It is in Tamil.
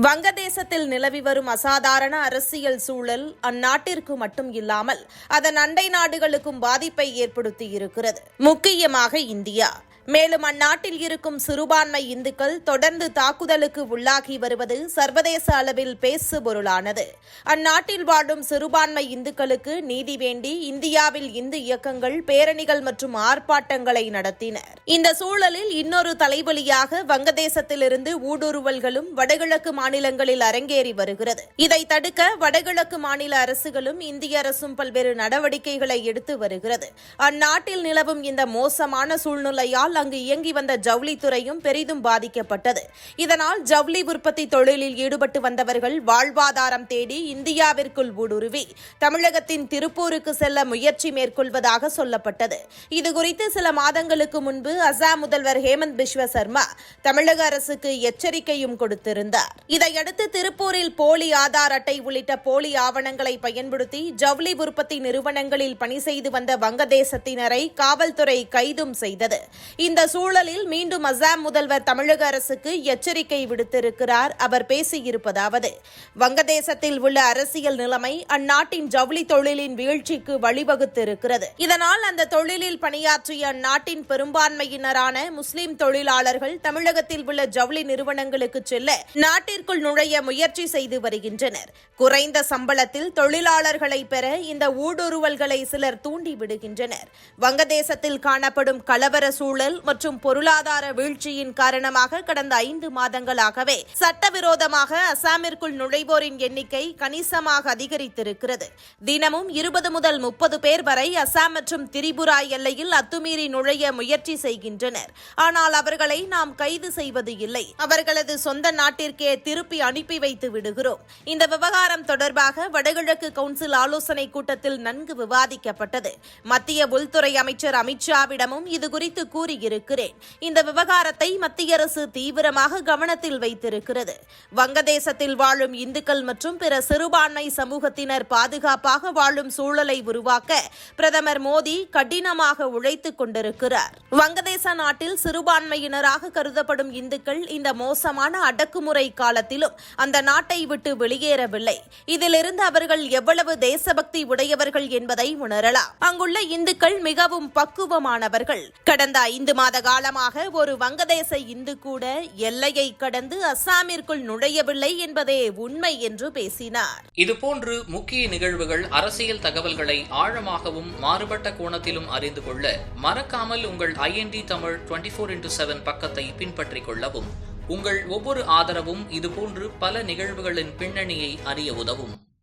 வங்கதேசத்தில் நிலவி வரும் அசாதாரண அரசியல் சூழல் அந்நாட்டிற்கு மட்டும் இல்லாமல் அதன் அண்டை நாடுகளுக்கும் பாதிப்பை ஏற்படுத்தியிருக்கிறது. முக்கியமாக இந்தியா. மேலும் அந்நாட்டில் இருக்கும் சிறுபான்மை இந்துக்கள் தொடர்ந்து தாக்குதலுக்கு உள்ளாகி வருவது சர்வதேச அளவில் பேசுபொருளானது. அந்நாட்டில் வாழும் சிறுபான்மை இந்துக்களுக்கு நீதி வேண்டி இந்தியாவில் இந்து இயக்கங்கள் பேரணிகள் மற்றும் ஆர்ப்பாட்டங்களை நடத்தினர். இந்த சூழலில் இன்னொரு தலைவலியாக வங்கதேசத்திலிருந்து ஊடுருவல்களும் வடகிழக்கு மாநிலங்களில் அரங்கேறி வருகிறது. இதை தடுக்க வடகிழக்கு மாநில அரசுகளும் இந்திய அரசும் பல்வேறு நடவடிக்கைகளை எடுத்து வருகிறது. அந்நாட்டில் நிலவும் இந்த மோசமான சூழ்நிலையால் அங்கு இயங்கி வந்த ஜவுளித்துறையும் பெரிதும் பாதிக்கப்பட்டது. இதனால் ஜவுளி உற்பத்தி தொழிலில் ஈடுபட்டு வந்தவர்கள் வாழ்வாதாரம் தேடி இந்தியாவிற்குள் ஊடுருவி தமிழகத்தின் திருப்பூருக்கு செல்ல முயற்சி மேற்கொள்வதாக சொல்லப்பட்டது. இதுகுறித்து சில மாதங்களுக்கு முன்பு அசாம் முதல்வர் ஹேமந்த் பிஸ்வ சர்மா தமிழக அரசுக்கு எச்சரிக்கையும் கொடுத்திருந்தார். இதையடுத்து திருப்பூரில் போலி ஆதார் அட்டை உள்ளிட்ட போலி ஆவணங்களை பயன்படுத்தி ஜவுளி உற்பத்தி நிறுவனங்களில் பணி செய்து வந்த வங்கதேசத்தினரை காவல்துறை கைதும் செய்தது. இந்த சூழலில் மீண்டும் அசாம் முதல்வர் தமிழக அரசுக்கு எச்சரிக்கை விடுத்திருக்கிறார். அவர் பேசியிருப்பதாவது: வங்கதேசத்தில் உள்ள அரசியல் நிலைமை அந்நாட்டின் ஜவுளி தொழிலின் வீழ்ச்சிக்கு வழிவகுத்திருக்கிறது. இதனால் அந்த தொழிலில் பணியாற்றிய அந்நாட்டின் பெரும்பான்மையினரான முஸ்லிம் தொழிலாளர்கள் தமிழகத்தில் உள்ள ஜவுளி நிறுவனங்களுக்கு செல்ல நாட்டிற்குள் நுழைய முயற்சி செய்து வருகின்றனர். குறைந்த சம்பளத்தில் தொழிலாளர்களை பெற இந்த ஊடுருவல்களை சிலர் தூண்டிவிடுகின்றனர். வங்கதேசத்தில் காணப்படும் கலவர சூழல் மற்றும் பொருளாதார வீழ்ச்சியின் காரணமாக கடந்த 5 மாதங்களாகவே சட்டவிரோதமாக அசாமிற்குள் நுழைவோரின் எண்ணிக்கை கணிசமாக அதிகரித்திருக்கிறது. தினமும் 20 முதல் 30 பேர் வரை அசாம் மற்றும் திரிபுரா எல்லையில் அத்துமீறி நுழைய முயற்சி செய்கின்றனர். ஆனால் அவர்களை நாம் கைது செய்வது இல்லை. அவர்களது சொந்த நாட்டிற்கே திருப்பி அனுப்பி வைத்து விடுகிறோம். இந்த விவகாரம் தொடர்பாக வடகிழக்கு கவுன்சில் ஆலோசனை கூட்டத்தில் நன்கு விவாதிக்கப்பட்டது. மத்திய உள்துறை அமைச்சர் அமித்ஷாவிடமும் இதுகுறித்து கூறியிருக்கிறேன். இந்த விவகாரத்தை மத்திய அரசு தீவிரமாக கவனத்தில் வைத்திருக்கிறது. வங்கதேசத்தில் வாழும் இந்துக்கள் மற்றும் பிற சிறுபான்மை சமூகத்தினர் பாதுகாப்பாக வாழும் சூழலை உருவாக்க பிரதமர் மோடி கடினமாக உழைத்துக் கொண்டிருக்கிறார். வங்கதேச நாட்டில் சிறுபான்மையினராக கருதப்படும் இந்துக்கள் இந்த மோசமான அடக்குமுறை காலத்திலும் அந்த நாட்டை விட்டு வெளியேறவில்லை. இதிலிருந்து அவர்கள் எவ்வளவு தேசபக்தி உடையவர்கள் என்பதை உணரலாம். அங்குள்ள இந்துக்கள் மிகவும் பக்குவமானவர்கள். கடந்த 5 மாத காலமாக ஒரு வங்கதேச இந்து கூட எல்லையை கடந்து அசாமிற்குள் நுழையவில்லை என்பதே உண்மை என்று பேசினார். இதுபோன்று முக்கிய நிகழ்வுகள், அரசியல் தகவல்களை ஆழமாகவும் மாறுபட்ட கோணத்திலும் அறிந்து கொள்ள மறக்காமல் உங்கள் IND தமிழ் 24x7 பக்கத்தை பின்பற்றிக் கொள்ளவும். உங்கள் ஒவ்வொரு ஆதரவும் இதுபோன்று பல நிகழ்வுகளின் பின்னணியை அறிய உதவும்.